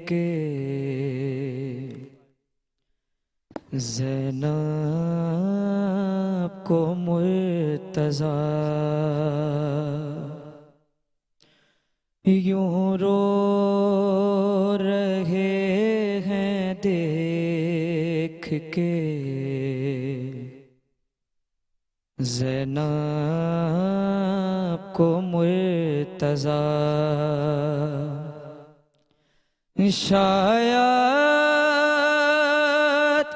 کے زینب کو مرتضیٰ یوں رو رہے ہیں دیکھ کے زینب کو مرتضیٰ شاید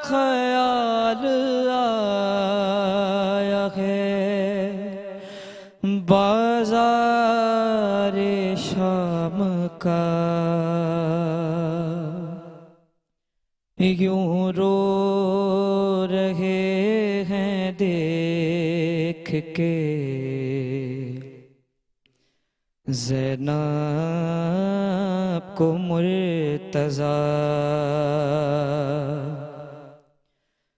خیال آیا ہے بازار شام کا یوں رو رہے ہیں دیکھ کے زینب کو مرتضیٰ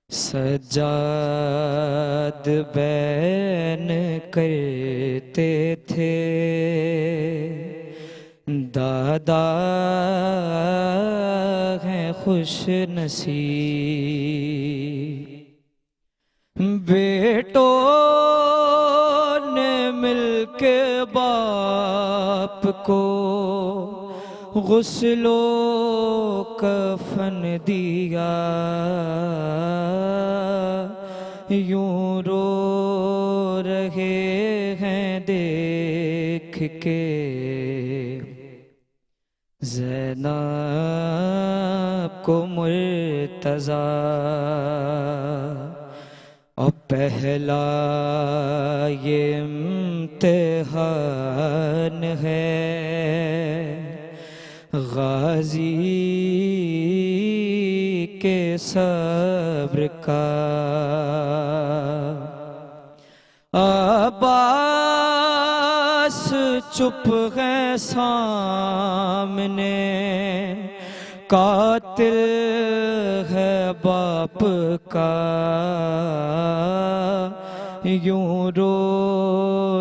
سجاد بین کرتے تھے دادا ہیں خوش نصیب بیٹوں نے مل کے باپ کو غسل و کفن دیا یوں رو رہے ہیں دیکھ کے زینب کو مرتضیٰ اور پہلا یہ امتحان ہے غازی کے صبر کا عباس چپ ہے سامنے قاتل ہے باپ کا یوں رو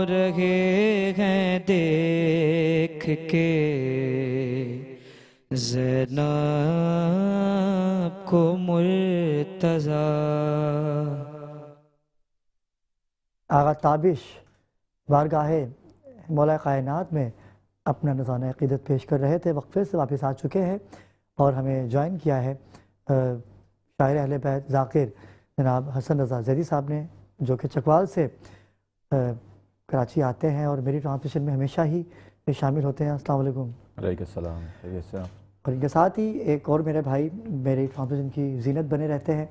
رہے ہیں دیکھ کے زینب کو مرتضیٰ آغا تابش بارگاہ مولا کائنات میں اپنا نذرانہ عقیدت پیش کر رہے تھے، وقفے سے واپس آ چکے ہیں اور ہمیں جوائن کیا ہے شاعر اہل بیت ذاکر جناب حسن رضا زیدی صاحب نے، جو کہ چکوال سے کراچی آتے ہیں اور میری ٹرانسمیشن میں ہمیشہ ہی شامل ہوتے ہیں۔ السلام علیکم۔ علیکم السلام۔ اور ان کے ساتھ ہی ایک اور میرے بھائی میری ٹرانسمیشن کی زینت بنے رہتے ہیں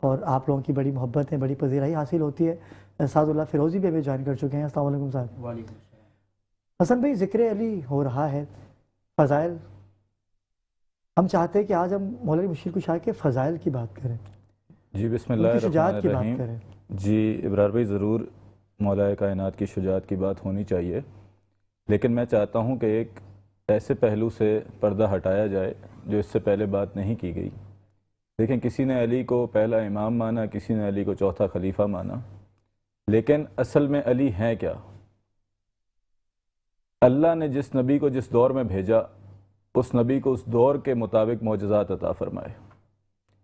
اور آپ لوگوں کی بڑی محبت ہے، بڑی پذیرائی حاصل ہوتی ہے، سعد اللہ فیروزی بھی ابھی جوائن کر چکے ہیں۔ السلام علیکم صاحب۔ وعلیکم السلام۔ حسن بھائی، ذکر علی ہو رہا ہے، فضائل، ہم چاہتے ہیں کہ آج ہم مولا علی مشکل کشا کے فضائل کی بات کریں، جی بسم اللہ ان کی شجاعت الرحمن کی بات الرحیم۔ کریں۔ جی ابرار بھائی، ضرور مولا کائنات کی شجاعت کی بات ہونی چاہیے، لیکن میں چاہتا ہوں کہ ایک ایسے پہلو سے پردہ ہٹایا جائے جو اس سے پہلے بات نہیں کی گئی۔ دیکھیں، کسی نے علی کو پہلا امام مانا، کسی نے علی کو چوتھا خلیفہ مانا، لیکن اصل میں علی ہیں کیا؟ اللہ نے جس نبی کو جس دور میں بھیجا، اس نبی کو اس دور کے مطابق معجزات عطا فرمائے۔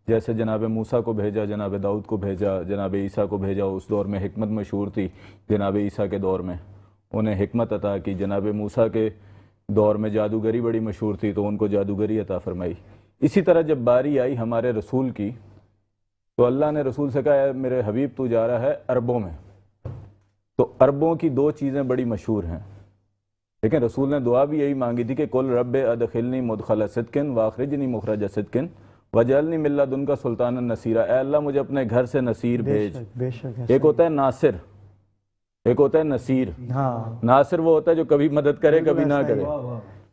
جیسے جناب موسیٰ کو بھیجا، جناب داؤد کو بھیجا، جناب عیسیٰ کو بھیجا، اس دور میں حکمت مشہور تھی، جناب عیسیٰ کے دور میں انہیں حکمت عطا کی، جناب موسیٰ کے دور میں جادوگری بڑی مشہور تھی تو ان کو جادوگری عطا فرمائی۔ اسی طرح جب باری آئی ہمارے رسول کی تو اللہ نے رسول سے کہا، اے میرے حبیب تو جا رہا ہے عربوں میں، تو عربوں کی دو چیزیں بڑی مشہور ہیں، لیکن رسول نے دعا بھی یہی مانگی تھی کہ کل رب ادخلنی مدخل صدق واخرجنی مخرج صدق وجعلنی من لدنک سلطانا نصیرا۔ اے اللہ مجھے اپنے گھر سے نصیر بھیج۔ بے شک ایک ہوتا ہے ناصر، ایک ہوتا ہے نصیر۔ ناصر وہ ہوتا ہے جو کبھی مدد کرے کبھی نہ کرے،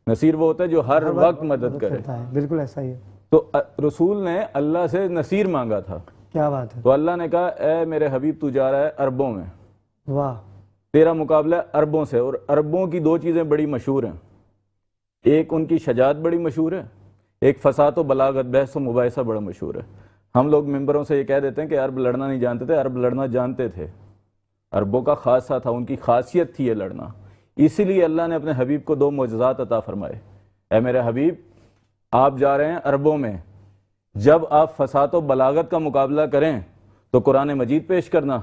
نصیر وہ ہوتا ہے جو ہر وقت مدد کرے۔ بالکل ایسا ہی ہے۔ تو رسول نے اللہ سے نصیر مانگا تھا، کیا بات ہے۔ تو اللہ نے کہا، اے میرے حبیب تو جا رہا ہے عربوں میں، واہ، تیرا مقابلہ ہے عربوں سے۔ اور عربوں کی دو چیزیں بڑی مشہور ہیں، ایک ان کی شجاعت بڑی مشہور ہے، ایک فصاحت و بلاغت، بحث و مباحثہ بڑا مشہور ہے۔ ہم لوگ ممبروں سے یہ کہہ دیتے ہیں کہ عرب لڑنا نہیں جانتے تھے، عرب لڑنا جانتے تھے۔ عربوں کا خاصہ تھا، ان کی خاصیت تھی یہ لڑنا، اسی لیے اللہ نے اپنے حبیب کو دو معجزات عطا فرمائے۔ اے میرے حبیب، آپ جا رہے ہیں عربوں میں، جب آپ فصاحت و بلاغت کا مقابلہ کریں تو قرآن مجید پیش کرنا،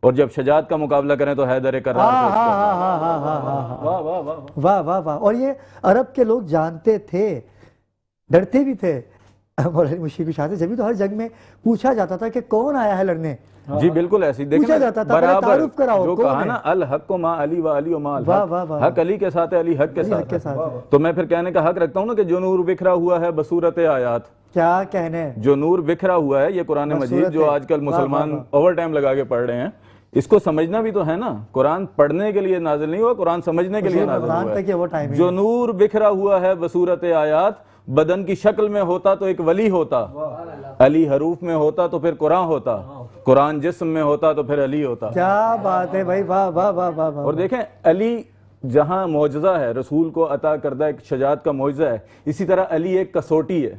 اور جب شجاعت کا مقابلہ کریں تو حیدر کرار پیش کرنا۔ واہ واہ واہ، اور یہ عرب کے لوگ جانتے تھے، ڈرتے بھی تھے مولانا مشفق شاہ سے، جبھی تو ہر جنگ میں پوچھا جاتا تھا کہ کون آیا ہے لڑنے، جی بالکل ایسی پوچھا دیکھیں جاتا تھا، پہلے تعارف کراؤ جو کون کہا ہے؟ نا الحق ما علی و علی و ما واہ واہ الحق، واہ، حق علی کے ساتھ ہے، علی حق کے علی حق کے ساتھ ساتھ ہے۔ تو میں پھر کہنے کا حق رکھتا ہوں نا کہ جو نور بکھرا ہوا ہے بصورت آیات، کیا کہنے، جو نور بکھرا ہوا ہے یہ قرآن مجید جو آج کل مسلمان اوور ٹائم لگا کے پڑھ رہے ہیں، اس کو سمجھنا بھی تو ہے نا، قرآن پڑھنے کے لیے نازل نہیں ہوا، قرآن سمجھنے کے لیے نازل رمضان ہوا تک یہ وہ ٹائم ہے۔ ہے۔ جو نور بکھرا ہوا ہے بصورت آیات، بدن کی شکل میں ہوتا تو ایک ولی ہوتا، علی حروف میں ہوتا تو پھر قرآن ہوتا، قرآن جسم میں ہوتا تو پھر علی ہوتا۔ کیا بات ہے بھائی، واہ واہ واہ واہ واہ۔ اور دیکھیں علی جہاں معجزہ ہے، رسول کو عطا کردہ ایک شجاعت کا معجزہ ہے، اسی طرح علی ایک کسوٹی ہے۔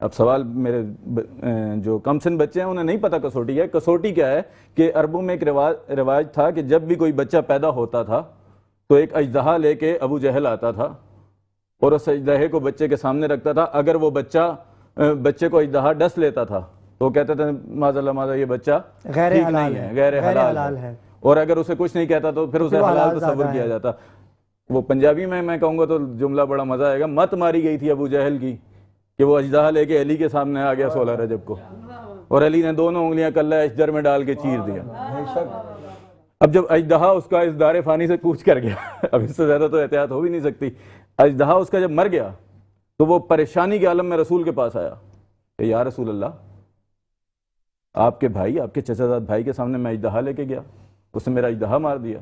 اب سوال میرے جو کم سن بچے ہیں انہیں نہیں پتا کسوٹی کیا ہے۔ کسوٹی کیا ہے کہ عربوں میں ایک رواج تھا کہ جب بھی کوئی بچہ پیدا ہوتا تھا تو ایک اژدہا لے کے ابو جہل آتا تھا اور اس اژدہے کو بچے کے سامنے رکھتا تھا۔ اگر وہ بچے کو اژدہا ڈس لیتا تھا تو وہ کہتے تھے معاذ اللہ معاذ یہ بچہ غیر ٹھیک حلال نہیں ہے، غیر حلال ہے، اور اگر اسے کچھ نہیں کہتا تو پھر اسے وہ حلال حلال تصور زیادہ کیا ہے۔ جاتا۔ وہ پنجابی میں کہوں گا تو جملہ بڑا مزہ آئے گا، مت ماری گئی تھی ابو جہل کی کہ وہ اژدہا لے کے علی کے سامنے آ گیا 16 رجب کو، اور علی نے دونوں انگلیاں کلہ اشجر میں ڈال کے چیر دیا۔ اب جب اژدہا اس کا اس دار فانی سے کوچ کر گیا، اب اس سے زیادہ تو احتیاط ہو بھی نہیں سکتی، اژدہا اس کا جب مر گیا تو وہ پریشانی کے عالم میں رسول کے پاس آیا کہ یا رسول اللہ، آپ کے بھائی، آپ کے چچا زاد بھائی کے سامنے میں اژدہا لے کے گیا، اس نے میرا اژدہا مار دیا۔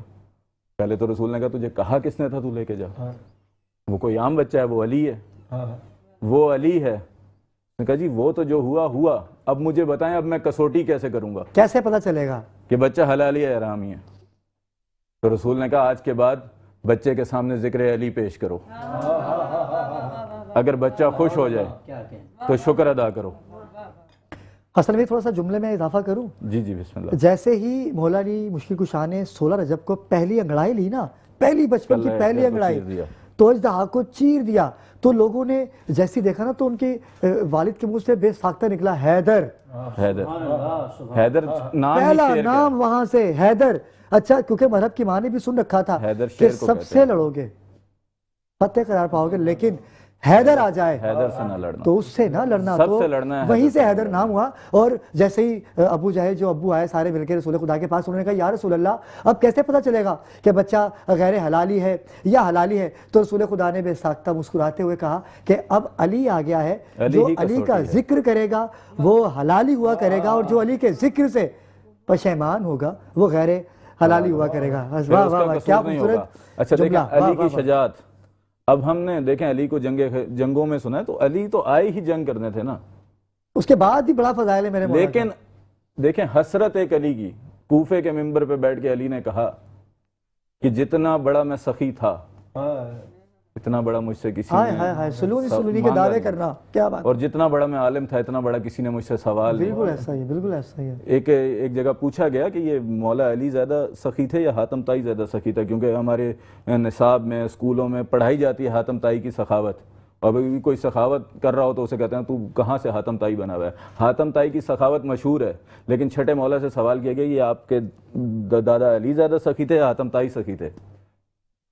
پہلے تو رسول نے کہا تجھے کہا کس نے تھا تو لے کے جا؟ وہ کوئی عام بچہ ہے، وہ علی ہے، وہ علی ہے۔ نے کہا جی وہ تو جو ہوا ہوا، اب مجھے بتائیں اب میں کسوٹی کیسے کروں گا کیسے پتہ چلے گا کہ بچہ حلالی ہے حرامی ہے؟ تو رسول نے کہا آج کے بعد بچے کے سامنے ذکر علی پیش کرو، اگر بچہ خوش ہو جائے تو شکر ادا کرو۔ حسن بھائی تھوڑا سا جملے میں اضافہ کروں، جی جی بسم اللہ۔ جیسے ہی مولا علی مشفق شاہ نے 16 رجب کو پہلی انگڑائی لی نا، پہلی بچپن کی پہلی انگڑائی، تو اژدہا کو چیر دیا، تو لوگوں نے جیسی دیکھا نا تو ان کے والد کے منہ سے بے ساختہ نکلا حیدر، حیدر نام ہی پہلا شیر کا نام وہاں سے حیدر۔ اچھا کیونکہ مذہب کی ماں نے بھی سن رکھا تھا حیدر کہ شیر کو سب کہتے سے ہیں۔ لڑو گے فتح قرار پاؤ گے، لیکن حیدر آ جائے حیدر سے نہ لڑنا، تو اس سے نہ لڑنا، سب تو سے لڑنا ہے وہیں سے حیدر نام ہوا۔ اور جیسے ہی ابو جہل جو ابو آئے سارے مل کے رسول خدا کے پاس، انہوں نے کہا یا رسول اللہ اب کیسے پتہ چلے گا کہ بچہ غیر حلالی ہے یا حلالی ہے؟ تو رسول خدا نے بے ساختہ مسکراتے ہوئے کہا کہ اب علی آ گیا ہے، جو علی کا ذکر کرے گا وہ حلالی ہوا کرے گا، اور جو علی کے ذکر سے پشیمان ہوگا وہ غیر حلالی ہوا کرے گا۔ واہ واہ واہ، کیا خوبصورت اچھا دیکھیں جملہ، علی واہ کی واہ واہ۔ شجاعت۔ اب ہم نے دیکھیں علی کو جنگوں میں سنا ہے، تو علی تو آئے ہی جنگ کرنے تھے نا، اس کے بعد بھی بڑا فضائل ہے میرے مولا کا۔ لیکن دیکھیں حسرت ایک علی کی، کوفے کے منبر پہ بیٹھ کے علی نے کہا کہ جتنا بڑا میں سخی تھا اتنا بڑا مجھ سے کسی ہائے ہائے ہائے، سلونی سلونی کے دعوے کرنا، کیا بات، اور جتنا بڑا میں عالم تھا اتنا بڑا کسی نے مجھ سے سوال نہیں۔ بالکل ایسا ہی ہے، بالکل ایسا ہی ہے۔ ایک جگہ پوچھا گیا کہ یہ مولا علی زیادہ سخی تھے یا حاتم طائی زیادہ سخی تھا، کیونکہ ہمارے نصاب میں اسکولوں میں پڑھائی جاتی ہے حاتم طائی کی سخاوت، اور ابھی کوئی سخاوت کر رہا ہو تو اسے کہتے ہیں تو کہاں سے حاتم طائی بنا ہوا ہے؟ حاتم طائی کی سخاوت مشہور ہے، لیکن چھٹے مولا سے سوال کیا گیا یہ آپ کے دادا علی زیادہ سخی تھے یا حاتم طائی سخی تھے؟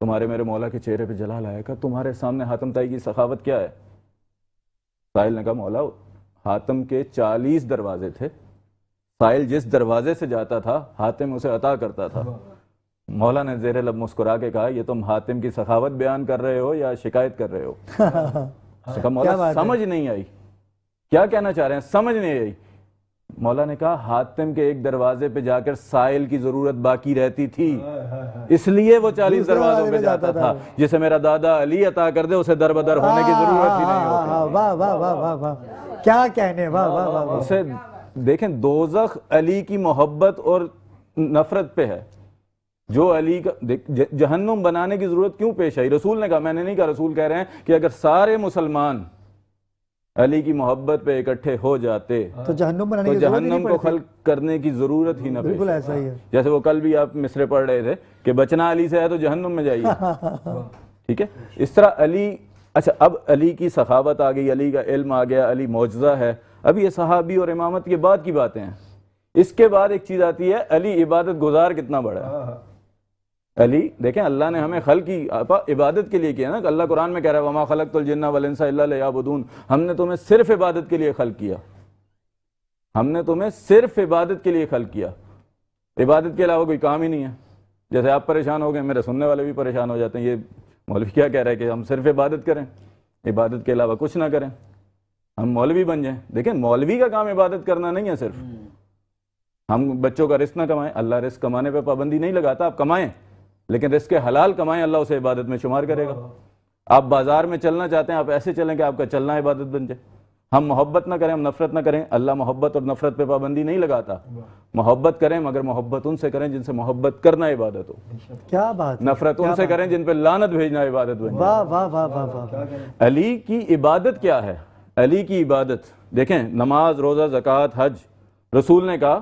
تمہارے میرے مولا کے چہرے پہ جلال آیا، کہا تمہارے سامنے حاتم طائی کی سخاوت کیا ہے؟ سائل نے کہا مولا حاتم کے 40 دروازے تھے، سائل جس دروازے سے جاتا تھا حاتم اسے عطا کرتا تھا۔ مولا نے زیر لب مسکرا کے کہا یہ تم حاتم کی سخاوت بیان کر رہے ہو یا شکایت کر رہے ہو؟ اس نے کہا مولا سمجھ نہیں آئی، کیا کہنا چاہ رہے ہیں؟ سمجھ نہیں آئی۔ مولا نے کہا حاتم کے ایک دروازے پہ جا کر سائل کی ضرورت باقی رہتی تھی، اس لیے وہ 40 دروازوں پہ جاتا تھا، جسے میرا دادا علی عطا کر دے اسے در بدر ہونے کی ضرورت ہی نہیں ہوتی۔ واہ واہ واہ واہ واہ، کیا کہنے، واہ واہ واہ واہ۔ اسے دیکھیں دوزخ علی کی محبت اور نفرت پہ ہے، جو علی کا جہنم بنانے کی ضرورت کیوں پیش آئی؟ رسول نے کہا، میں نے نہیں کہا، رسول کہہ رہے ہیں کہ اگر سارے مسلمان علی کی محبت پہ اکٹھے ہو جاتے تو جہنم بنانے تو کی ضرورت جہنم کو خلق کرنے کی ضرورت ہی نہ پیش بالکل ایسا ہی ہے۔ جیسے وہ کل بھی آپ مصرے پڑھ رہے تھے کہ بچنا علی سے ہے تو جہنم میں جائیے، ٹھیک ہے؟ اس طرح علی اچھا اب علی کی سخاوت آ گئی، علی کا علم آ گیا، علی معجزہ ہے، اب یہ صحابی اور امامت کے بعد کی باتیں ہیں۔ اس کے بعد ایک چیز آتی ہے، علی عبادت گزار کتنا بڑا ہے۔ علی دیکھیں اللہ نے ہمیں خلق کی عبادت کے لیے کیا نا، کہ اللہ قرآن میں کہہ رہا ہے وَمَا خَلَقْتُ الْجِنَّ وَالْإِنسَ إِلَّا لِيَعْبُدُونَ، ہم نے تمہیں صرف عبادت کے لیے خلق کیا، ہم نے تمہیں صرف عبادت کے لیے خلق کیا، عبادت کے علاوہ کوئی کام ہی نہیں ہے۔ جیسے آپ پریشان ہو گئے، میرے سننے والے بھی پریشان ہو جاتے ہیں، یہ مولوی کیا کہہ رہا ہے کہ ہم صرف عبادت کریں، عبادت کے علاوہ کچھ نہ کریں، ہم مولوی بن جائیں۔ دیکھیں مولوی کا کام عبادت کرنا نہیں ہے صرف، ہم بچوں کا رزق نہ کمائیں، اللہ رزق کمانے پہ پابندی نہیں لگاتا، آپ کمائیں لیکن رزق حلال کمائیں، اللہ اسے عبادت میں شمار کرے گا۔ آپ بازار میں چلنا چاہتے ہیں، آپ ایسے چلیں کہ آپ کا چلنا عبادت بن جائے۔ ہم محبت نہ کریں، ہم نفرت نہ کریں، اللہ محبت اور نفرت پہ پابندی نہیں لگاتا۔ محبت کریں مگر محبت ان سے کریں جن سے محبت کرنا عبادت ہو، کیا بات، نفرت ان سے کریں جن پہ لعنت بھیجنا عبادت بن جائے۔ واہ واہ واہ واہ واہ، علی کی عبادت کیا ہے؟ علی کی عبادت دیکھیں، نماز، روزہ، زکوٰۃ، حج، رسول نے کہا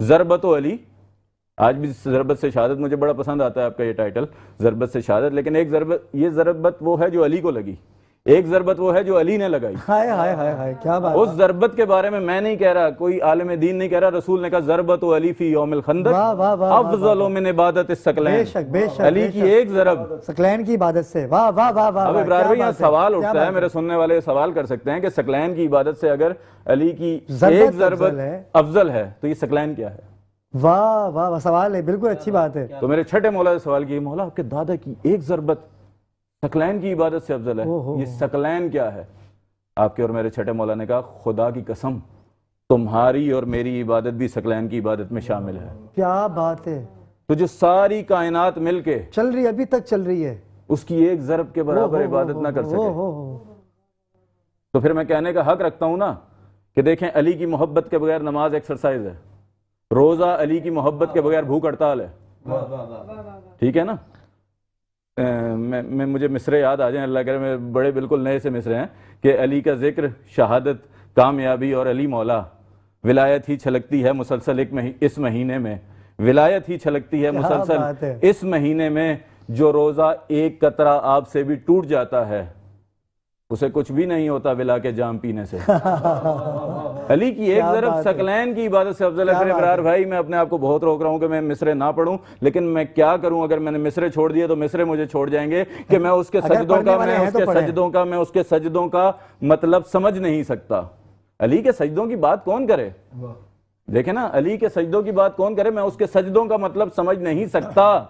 ضربت و علی، آج بھی ضربت سے شہادت مجھے بڑا پسند آتا ہے آپ کا یہ ٹائٹل، ضربت سے شہادت، لیکن ایک ضربت، یہ ضربت وہ ہے جو علی کو لگی، ایک ضربت وہ ہے جو علی نے لگائی۔ ہائے ہائے ہائے ہائے، کیا بات، اس ضربت کے بارے میں نہیں کہہ رہا، کوئی عالم دین نہیں کہہ رہا، رسول نے کہا ضربت و علی فی یوم الخندق واہ واہ واہ، افضل من عبادت الثقلین، بے شک بے شک، علی کی ایک ضرب۔ ثقلین کی عبادت سے، واہ واہ واہ واہ، اب ابرار بھائی یہاں سوال اٹھتا ہے، میرے سننے والے سوال کر سکتے ہیں کہ ثقلین کی عبادت سے اگر علی کی ایک ضربت افضل ہے تو یہ ثقلین کیا ہے؟ واہ واہ واہ، سوال ہے، بالکل اچھی بات ہے۔ تو میرے چھٹے مولا سے سوال کیا، مولا آپ کے دادا کی ایک ضربت ثقلین کی عبادت سے افضل ہے، یہ ثقلین کیا ہے؟ آپ کے اور میرے چھٹے مولا نے کہا خدا کی قسم تمہاری اور میری عبادت بھی ثقلین کی عبادت میں شامل ہے۔ کیا بات ہے، تو جو ساری کائنات مل کے چل رہی ہے، ابھی تک چل رہی ہے، اس کی ایک ضرب کے برابر عبادت نہ کر سکے، تو پھر میں کہنے کا حق رکھتا ہوں نا کہ دیکھیں علی کی محبت کے بغیر نماز ایکسرسائز ہے، روزہ علی کی محبت کے بغیر بھوک ہڑتال ہے، ٹھیک ہے نا؟ مجھے مصرے یاد آ جائیں، اللہ کرے میں بڑے بالکل نئے سے مصرے ہیں کہ علی کا ذکر، شہادت، کامیابی اور علی مولا، ولایت ہی چھلکتی ہے مسلسل اس مہینے میں، ولایت ہی چھلکتی ہے مسلسل اس مہینے میں، جو روزہ ایک قطرہ آپ سے بھی ٹوٹ جاتا ہے اسے کچھ بھی نہیں ہوتا ولا کے جام پینے سے۔ علی کی ایک ضرب ثقلین کی عبادت سے افضل ہے۔ پھر ابرار بھائی میں اپنے آپ کو بہت روک رہا ہوں کہ میں مصرے نہ پڑھوں، لیکن میں کیا کروں، اگر میں نے مصرے چھوڑ دیے تو مصرے مجھے چھوڑ جائیں گے کہ میں اس کے سجدوں کا مطلب سمجھ نہیں سکتا۔ علی کے سجدوں کی بات کون کرے؟ دیکھیں نا، علی کے سجدوں کی بات کون کرے؟ میں اس کے سجدوں کا مطلب سمجھ نہیں سکتا،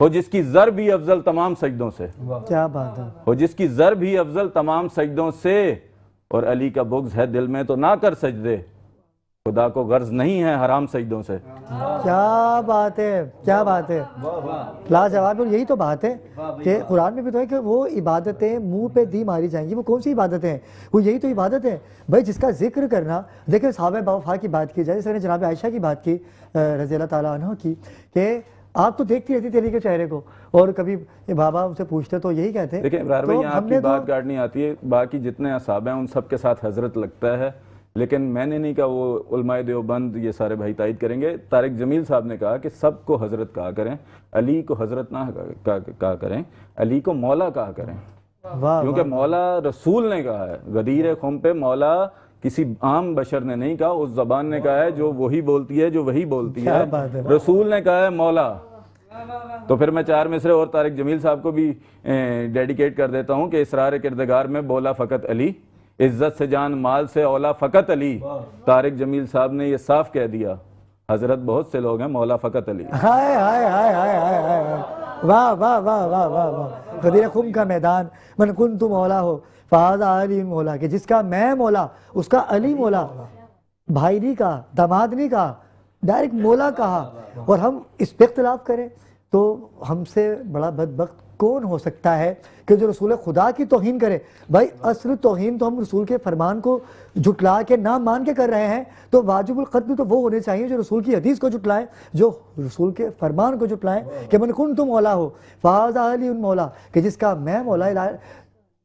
وہ جس کی ضرب بھی افضل تمام سجدوں سے، کیا بات ہے، وہ جس کی ضرب بھی افضل تمام سجدوں سے، اور علی کا بغض ہے دل میں تو نہ کر سجدے، خدا کو غرض نہیں ہے حرام سجدوں سے۔ کیا بات ہے، کیا بات ہے، لاجواب۔ اور یہی تو بات ہے کہ قرآن میں بھی تو ہے کہ وہ عبادتیں منہ پہ دی ماری جائیں گی، وہ کون سی عبادتیں ہیں؟ وہ یہی تو عبادت ہے بھائی، جس کا ذکر کرنا۔ دیکھیں صحابہ باوفا کی بات کی جائے، جیسے جناب عائشہ کی بات کی رضی اللہ تعالیٰ عنہ کی، کہ آپ تو دیکھتی رہتی تیری کے چہرے کو، اور کبھی بابا ان سے پوچھتے تو یہی کہتے ہیں۔ دیکھیں ابرار بھائی یہاں آپ کی بات کاٹنی آتی ہے، باقی جتنے اصحاب ہیں ان سب کے ساتھ حضرت لگتا ہے، لیکن میں نے نہیں کہا، وہ علماء دیوبند یہ سارے بھائی تائید کریں گے، طارق جمیل صاحب نے کہا کہ سب کو حضرت کہا کریں، علی کو حضرت نہ کہا کریں، علی کو مولا کہا کریں، کیونکہ مولا رسول نے کہا ہے، غدیر خم پہ مولا کسی عام بشر نے نہیں کہا، اس زبان نے کہا ہے جو وہی بولتی ہے، جو وہی بولتی ہے، رسول نے کہا ہے مولا۔ تو پھر میں چار مصرے اور طارق جمیل صاحب کو بھی ڈیڈیکیٹ کر دیتا ہوں کہ اسرار کردگار میں بولا فقط علی، عزت سے جان مال سے اولا فقط علی۔ طارق جمیل صاحب نے یہ صاف کہہ دیا، حضرت بہت سے لوگ ہیں، مولا فقط علی۔ ہائے ہائے ہائے ہائے ہائے، واہ واہ واہ واہ واہ واہ، غدیر خم کا میدان، من کنت مولا ہو فہذا علی مولا، کہ جس کا میں مولا اس کا علی مولا، بھائی نہیں کہا، داماد نہیں کہا، ڈائریکٹ مولا کہا۔ اور ہم اس پہ اختلاف کریں تو ہم سے بڑا بدبخت کون ہو سکتا ہے کہ جو رسول خدا کی توہین کرے؟ بھائی اصل توہین تو ہم رسول کے فرمان کو جھٹلا کے نہ مان کے کر رہے ہیں، تو واجب القتل تو وہ ہونے چاہیے جو رسول کی حدیث کو جھٹلائیں، جو رسول کے فرمان کو جھٹلائیں، کہ من کنت مولا ہو فہذا علی مولا، کہ جس کا میں مولا اعلان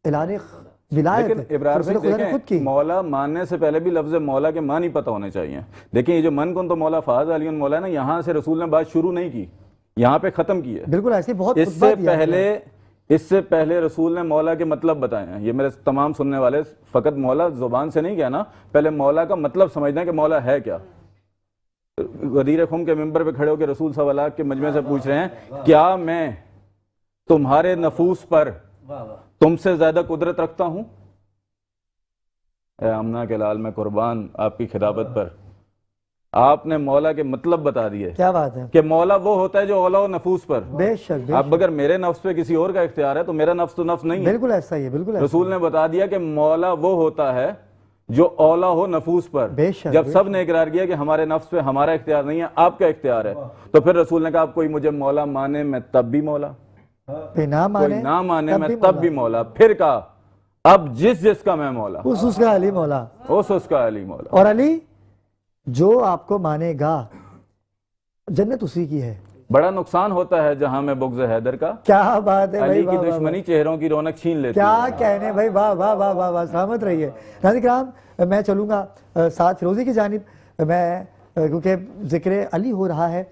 ولایت۔ لیکن ابرار بھائی دیکھیں، مولا ماننے سے پہلے بھی لفظ مولا کے معنی پتہ ہونے چاہیے۔ دیکھیں یہ جو من کن تو مولا فہذا علی مولا نا، یہاں سے رسول نے بات شروع نہیں کی، یہاں پہ ختم کی ہے۔ بالکل ایسے بہت اس سے پہلے اس سے پہلے رسول نے مولا کے مطلب بتائے ہیں. یہ میرے تمام سننے والے فقط مولا زبان سے نہیں کہنا، پہلے مولا کا مطلب سمجھنا کہ مولا ہے کیا. غدیر خم کے ممبر پہ کھڑے ہو کے رسول صلی اللہ علیہ وسلم کے مجمع سے پوچھ رہے ہیں کیا میں تمہارے نفوس پر تم سے زیادہ قدرت رکھتا ہوں؟ اے آمنہ کے لال میں قربان آپ کی خطابت پر. آپ نے مولا کے مطلب بتا دیے. کیا بات ہے. کہ مولا وہ ہوتا ہے جو اولا و نفوس پر. بے شک. اب اگر میرے نفس پہ کسی اور کا اختیار ہے تو میرا نفس تو نفس نہیں ہے. بالکل ایسا ہی ہے. بالکل رسول نے بتا دیا کہ مولا وہ ہوتا ہے جو اولا ہو نفوس پر. بے شک. جب سب نے اقرار کیا کہ ہمارے نفس پہ ہمارا اختیار نہیں ہے، آپ کا اختیار ہے، تو پھر رسول نے کہا اب کوئی مجھے مولا مانے میں تب بھی مولا، کوئی نہ مانے میں تب بھی مولا. پھر کہا اب جس کا میں مولا اس کا علی مولا، اس کا علی مولا. اور علی جو آپ کو مانے گا جنت اسی کی ہے. بڑا نقصان ہوتا ہے جہاں میں بغض حیدر کا. کیا بات ہے علی کی دشمنی چہروں کی رونق چھین لیتی ہے. کیا کہنے بھائی، واہ واہ واہ واہ واہ، سلامت رہیے. ناظرین کرام، میں چلوں گا ساتھ فیروزی کی جانب. میں کیونکہ ذکر علی ہو رہا ہے،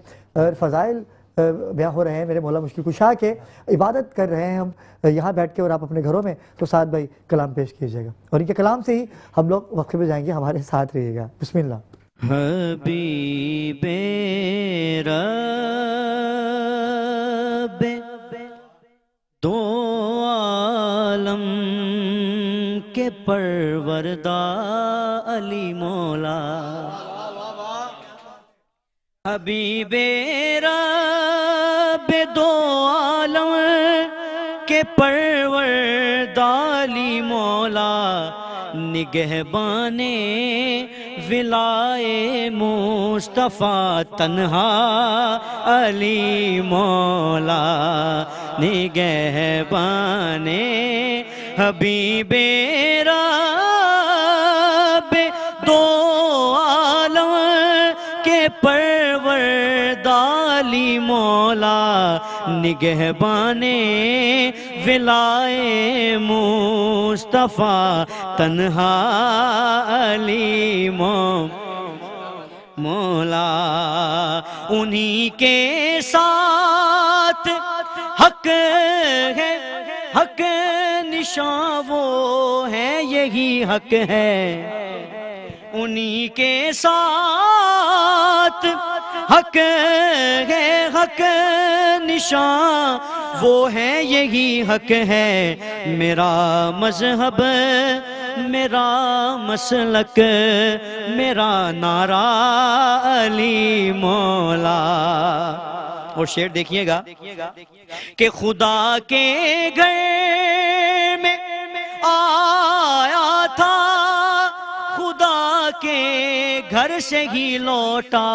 فضائل بیان ہو رہے ہیں میرے مولا مشکل کشا کے، عبادت کر رہے ہیں ہم یہاں بیٹھ کے اور آپ اپنے گھروں میں، تو ساتھ بھائی کلام پیش کیجیے گا اور ان کے کلام سے ہی ہم لوگ وقفے پہ جائیں گے. ہمارے ساتھ رہیے گا. بسم اللہ. حبیب رب دو عالم کے پروردہ علی مولا. حبیب رب دو عالم کے پروردہ علی مولا. نگہبان ولائے مصطفیٰ تنہا علی مولا. نگہبان حبیب رب دو عالم کے پروردہ علی مولا. نگہبان ولائے مصطفیٰ تنہا علی مولا. انہی کے ساتھ حق ہے، حق نشان وہ ہے، یہی حق ہے. انہی کے ساتھ حق ہے، حق نشان وہ ہے، یہی حق ہے. میرا مذہب، میرا مسلک، میرا نعرہ علی مولا. اور شعر دیکھیے گا کہ خدا کے گھر میں آیا تھا، خدا کے گھر سے ہی لوٹا.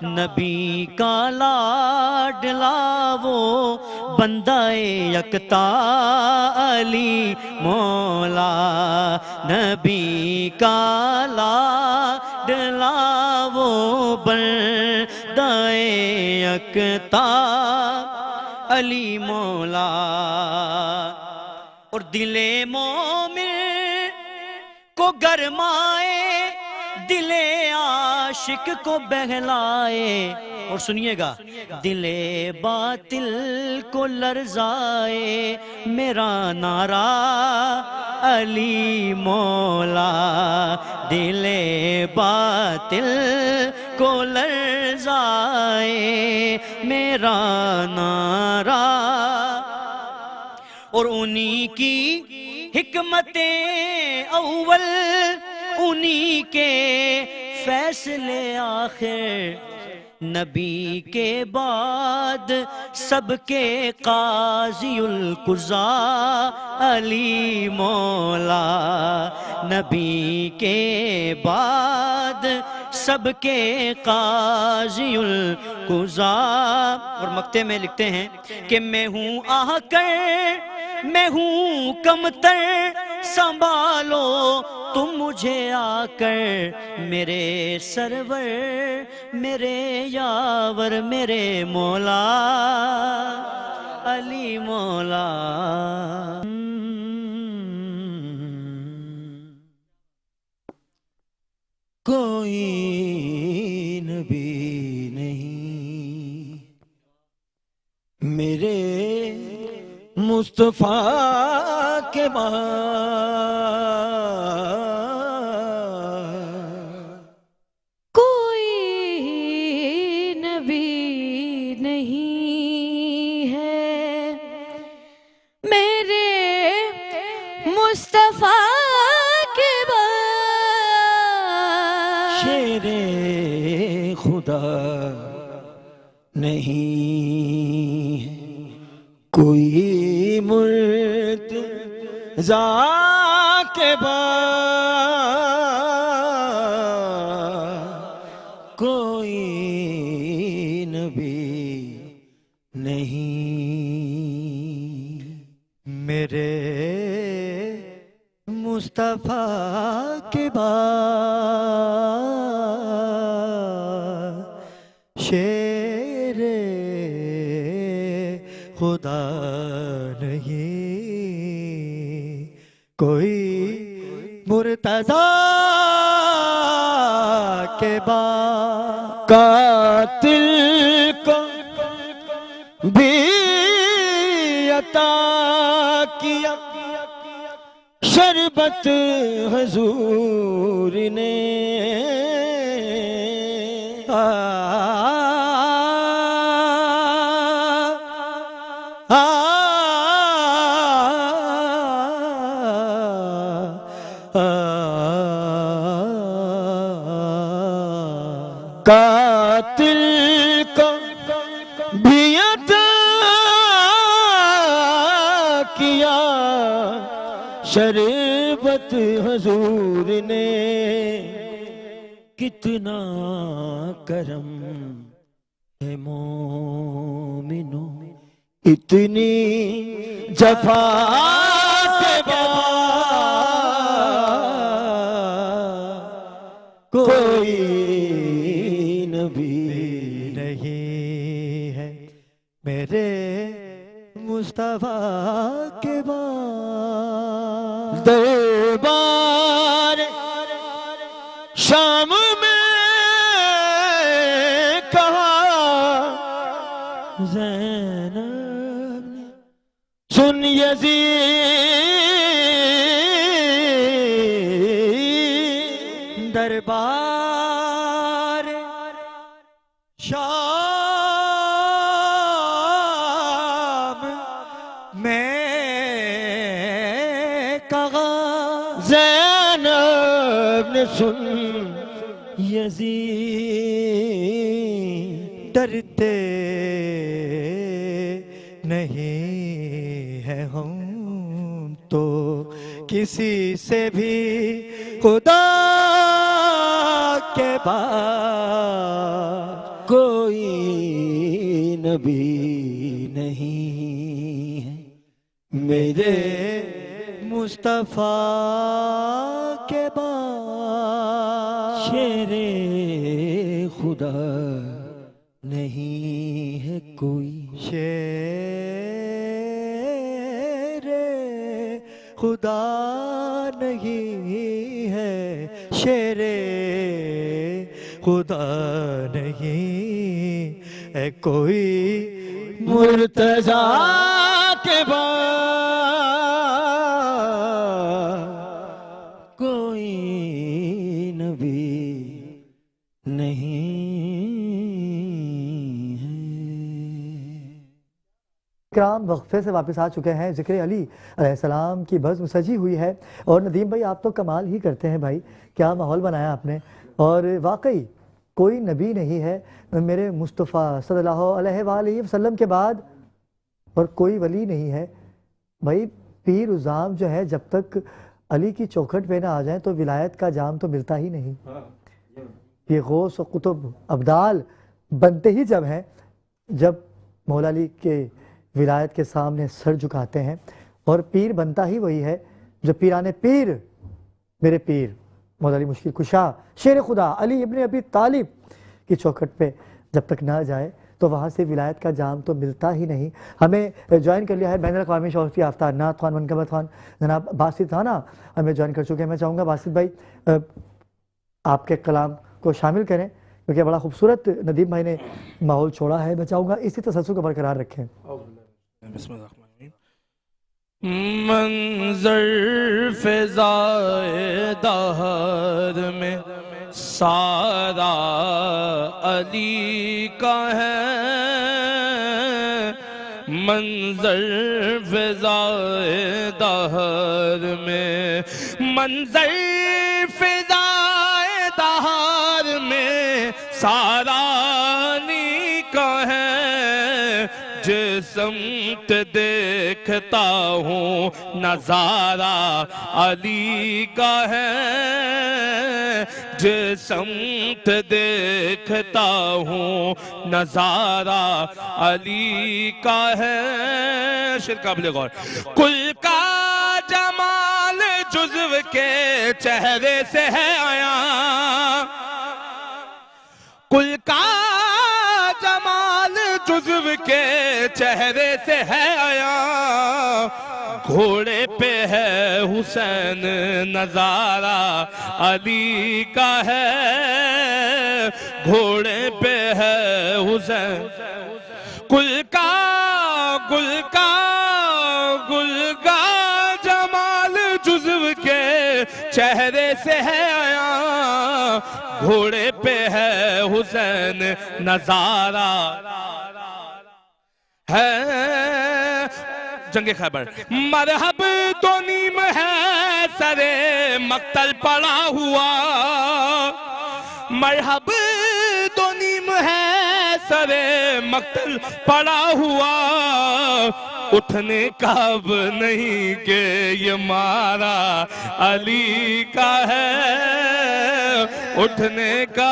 نبی کا لاڈلا وہ بندہ یکتا علی مولا. نبی کا لاڈلا وہ بندہ یکتا علی مولا. اور دل مومن کو گرمائے، دل عاشق کو بہلائے. اور سنیے گا دل باطل کو لرزائے. میرا نعرہ علی مولا. دل باطل کو لرزائے، میرا نعرہ. اور انہی کی حکمتیں اول، انہی کے فیصلے آخر. نبی کے بعد سب کے قاضی القضاء علی مولا. نبی کے بعد سب کے قاضی القضاء. اور مقطع میں لکھتے ہیں کہ میں ہوں آہ کر، میں ہوں کمتر، سنبھالو تم مجھے آ کر. میرے سرور، میرے یاور، میرے مولا علی مولا. کوئی نبی نہیں میرے مصطفیٰ کے بعد کوئی نبی نہیں ہے میرے مصطفیٰ کے بعد، شیر خدا نہیں ہے کوئی مرتضیٰ کے بعد، کوئی نبی نہیں میرے مصطفیٰ کے بعد شیر خدا نہیں کوئی مرتضیٰ کے بعد، قاتل کو بھی عطا کیا شربت حضور نے، قاتل کو بھی عطا کیا شربت حضور نے، کتنا کرم ہے مومنو اتنی جفا کے بعد، کوئی نبی نہیں ہے میرے مصطفیٰ کے بعد، دربار شام میں کہا زینب نے سن یزید، دربار شام میں کہا زینب نے سن یزید، ڈرتے نہیں ہیں ہم تو کسی سے بھی خدا کے بعد، کوئی نبی نہیں ہے میرے مصطفیٰ کے بعد، شیر خدا نہیں ہے کوئی، شیر خدا نہیں ہے، شیر خدا نہیں ہے کوئی مرتضیٰ کے بعد، کوئی نبی نہیں ہے۔ کرام وقفے سے واپس آ چکے ہیں، ذکر علی علیہ السلام کی بزم سجی ہوئی ہے، اور ندیم بھائی آپ تو کمال ہی کرتے ہیں بھائی، کیا ماحول بنایا آپ نے، اور واقعی کوئی نبی نہیں ہے میرے مصطفیٰ صلی اللہ علیہ وآلہ وسلم کے بعد، اور کوئی ولی نہیں ہے بھائی۔ پیر الزام جو ہے جب تک علی کی چوکھٹ پہ نہ آ جائیں تو ولایت کا جام تو ملتا ہی نہیں۔ یہ غوث و قطب ابدال بنتے ہی جب ہیں جب مولا علی کے ولایت کے سامنے سر جھکاتے ہیں، اور پیر بنتا ہی وہی ہے جو پیران پیر، میرے پیر مولا علی مشکل کشا شیر خدا علی ابن ابی طالب کی چوکھٹ پہ جب تک نہ جائے تو وہاں سے ولایت کا جام تو ملتا ہی نہیں۔ ہمیں جوائن کر لیا ہے بین الاقوامی شہرت یافتہ نعت خوان منقبت خوان جناب باسط تھانہ ہمیں جوائن کر چکے ہیں۔ میں چاہوں گا باسط بھائی آپ کے کلام کو شامل کریں، کیونکہ بڑا خوبصورت ندیم بھائی نے ماحول چھوڑا ہے، میں چاہوں گا اسی تسلسل کو برقرار رکھیں۔ بسم اللہ الرحمن الرحیم۔ منظر فضائے دہر میں سارا علی کا ہے، منظر فضائے دہر میں، منظر فضائے دہر میں سارا علی کا ہے، جس سمت دیکھتا ہوں نظارہ علی کا ہے، جس سمت دیکھتا ہوں نظارہ علی کا ہے۔ شعر قابل غور۔ کل کا جمال جزو کے چہرے سے ہے عیاں، کل کا جمال جزو کے چہرے سے ہے عیاں، گھوڑے پہ ہے حسین نظارہ علی کا ہے، گھوڑے پہ ہے حسین، گل کا گل کا گل کا جمال جزو کے چہرے سے ہے عیاں، گھوڑے پہ ہے حسین نظارہ ہے۔ جنگ خیبر۔ مرحب تو نیم ہے سرے مقتل پڑا ہوا، مرحب تو نیم ہے سرے مقتل پڑا ہوا، اٹھنے کا اب نہیں کہ یہ مارا علی کا ہے، اٹھنے کا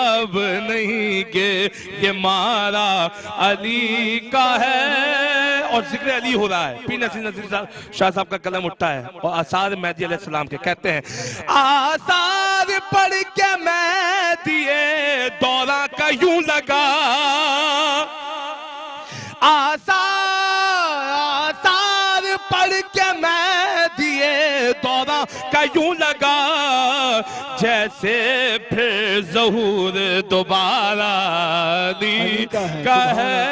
اب نہیں کہ یہ مارا علی کا ہے۔ اور ذکر علی ہو رہا ہے، پیر نصیر شاہ صاحب کا قلم اٹھتا ہے اور آثار مہدی علیہ السلام کے کہتے ہیں، آثار پڑھ کے مہدی دورہ کا یوں لگا، آثار پڑھ کے مہدی دورہ کا یوں لگا، جیسے پھر ظہور دوبارہ علی کا ہے،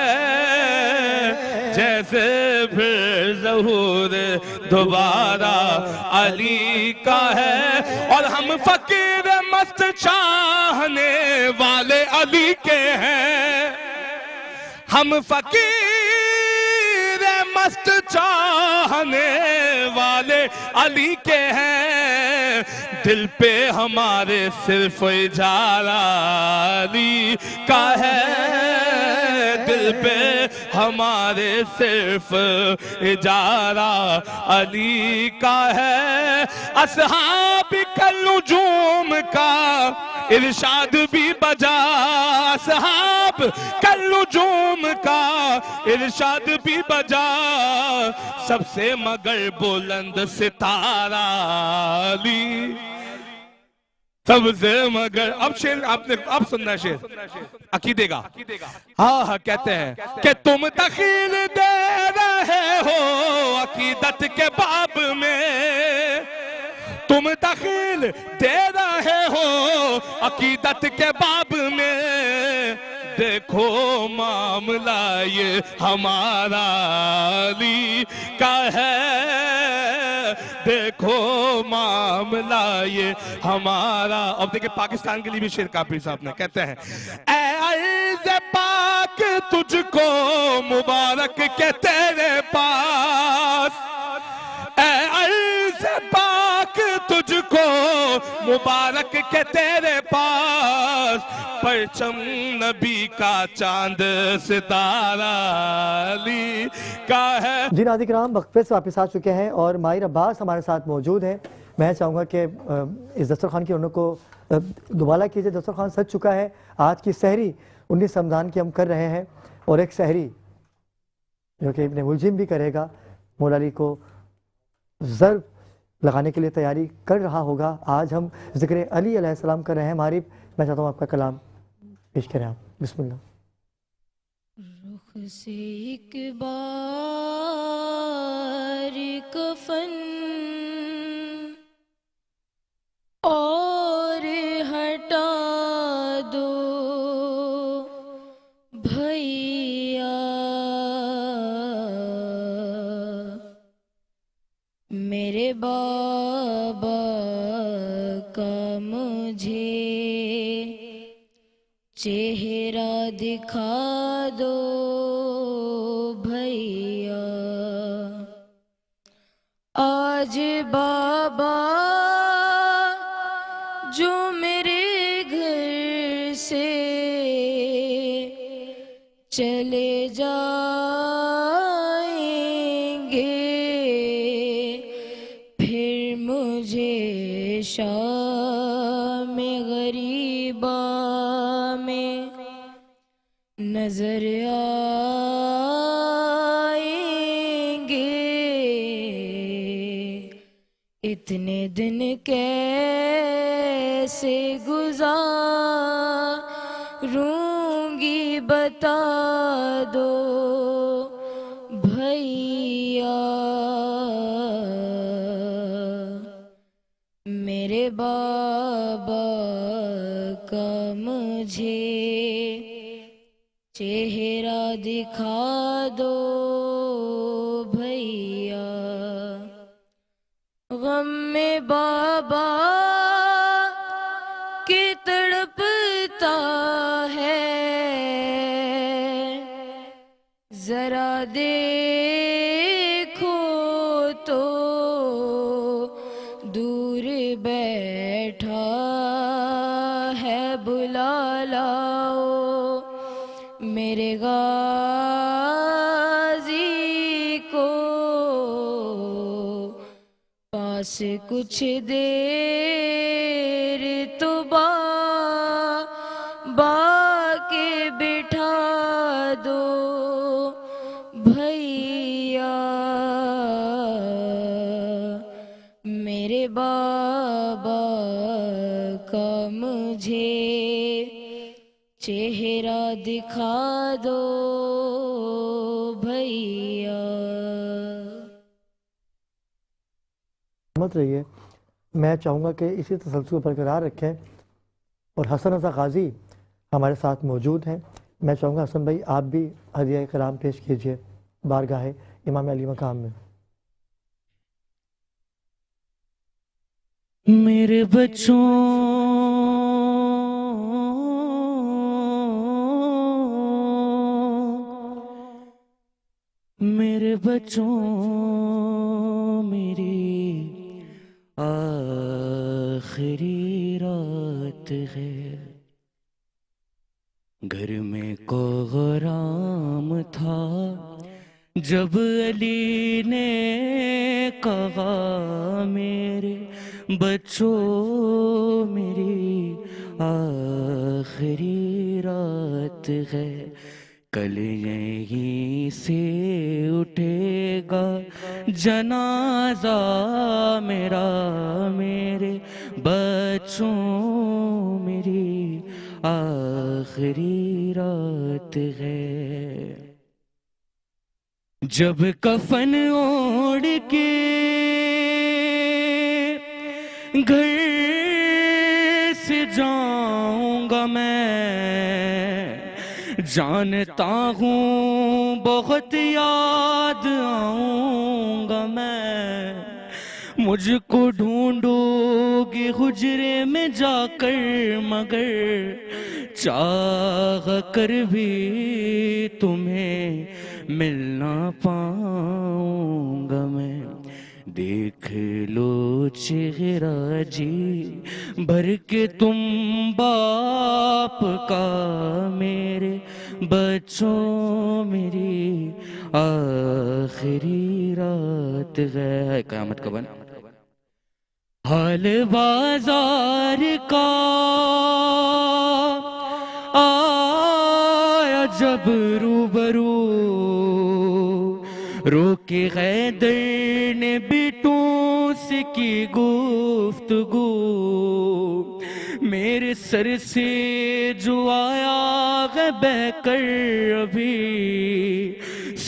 جیسے پھر ظہور دوبارہ علی کا ہے۔ اور ہم فقیر مست چاہنے والے علی کے ہیں، ہم فقیر مست چاہنے والے علی کے ہیں، دل پہ ہمارے صرف اجارہ علی کا ہے، دل پہ ہمارے صرف اجارہ علی کا ہے۔ اصحاب کالنجوم کا ارشاد بھی بجا، اصحاب کالنجوم کا ارشاد بھی بجا، سب سے مگر بلند ستارہ علی، سب سے مگر۔ اب شعر اب سننا شعر عقیدے کا۔ ہاں کہتے ہیں کہ تم دخیل دے رہے ہو عقیدت کے باب میں، تم دخیل دے رہے ہو عقیدت کے باب میں، دیکھو معاملہ یہ ہمارا علی کا ہے، دیکھو معاملہ یہ ہمارا۔ اب دیکھیں پاکستان کے لیے بھی شعر کافی صاحب نے کہتے ہیں، اے عرض پاک تجھ کو مبارک کہ تیرے پاس، اے عرض پاک تجھ کو مبارک کہ تیرے پاس، پرچم نبی کا چاند ستارہ علی کا ہے۔ جی ناظرین کرام، وقفے سے واپس آ چکے ہیں اور ماہر عباس ہمارے ساتھ موجود ہیں۔ میں چاہوں گا کہ اس دسترخوان کی رونق کو دوبارہ کیجئے۔ دسترخوان سج چکا ہے۔ آج کی سحری 19 رمضان کی ہم کر رہے ہیں، اور ایک سحری جو کہ ابن ملجم بھی کرے گا، مولا علی کو ضرب لگانے کے لیے تیاری کر رہا ہوگا۔ آج ہم ذکر علی علیہ السلام کر رہے ہیں۔ معرف، میں چاہتا ہوں آپ کا کلام پیش کریں آپ۔ بسم اللہ۔ رخ سے ایک بار کفن اور ہٹا دو بھیا، بابا کا مجھے چہرہ دکھا دو بھیا، آج بابا جو میرے گھر سے چلے جائیں گے، پھر مجھے شام غریبا میں نظر آئیں گے، اتنے دن کیسے گزاروں گی بتا دو بھیا، میرے بابا کا مجھے چہرہ دکھا دو بھیا، غم میں بابا کی تڑپتا ہے، ذرا دیکھو تو دور بیٹھا ہے، بلا لاؤ میرے غازی کو پاس، کچھ دیر تو بابا کے بٹھا دو بھیا، میرے بابا کا مجھے چہرہ دکھا دو بھیا۔ مت رہیے، میں چاہوں گا کہ اسی تسلسل کو برقرار رکھیں، اور حسن رضا غازی ہمارے ساتھ موجود ہیں۔ میں چاہوں گا حسن بھائی آپ بھی ہدیہ کرام پیش کیجئے بارگاہ امام علی مقام میں۔ میرے بچوں میرے بچوں میری آخری رات ہے، گھر میں کوغرام تھا جب علی نے کہا میرے بچوں میری آخری رات ہے، کل یہیں سے اٹھے گا جنازہ میرا، میرے بچوں میری آخری رات ہے۔ جب کفن اوڑھ کے گھر سے جاؤں گا میں، جانتا ہوں بہت یاد آؤں گا میں، مجھ کو ڈھونڈو گے حجرے میں جا کر، مگر چاہ کر بھی تمہیں مل نہ پاؤں گا میں۔ دیکھ لو چہرہ جی بھر کے تم باپ کا، میرے بچوں میری آخری رات ہے۔ قیامت کا بن حال بازار کا آیا جب روبرو، روکے حیدر نے بیٹوں سے کی گفتگو، میرے سر سے جو آیا ہے بہ کر ابھی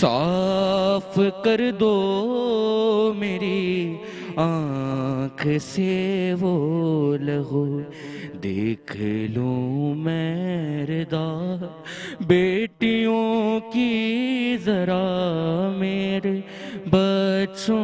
صاف کر دو میری آنکھ سے وہ لہو، دیکھ لوں میں ردا بیٹیوں کی ذرا میرے بچوں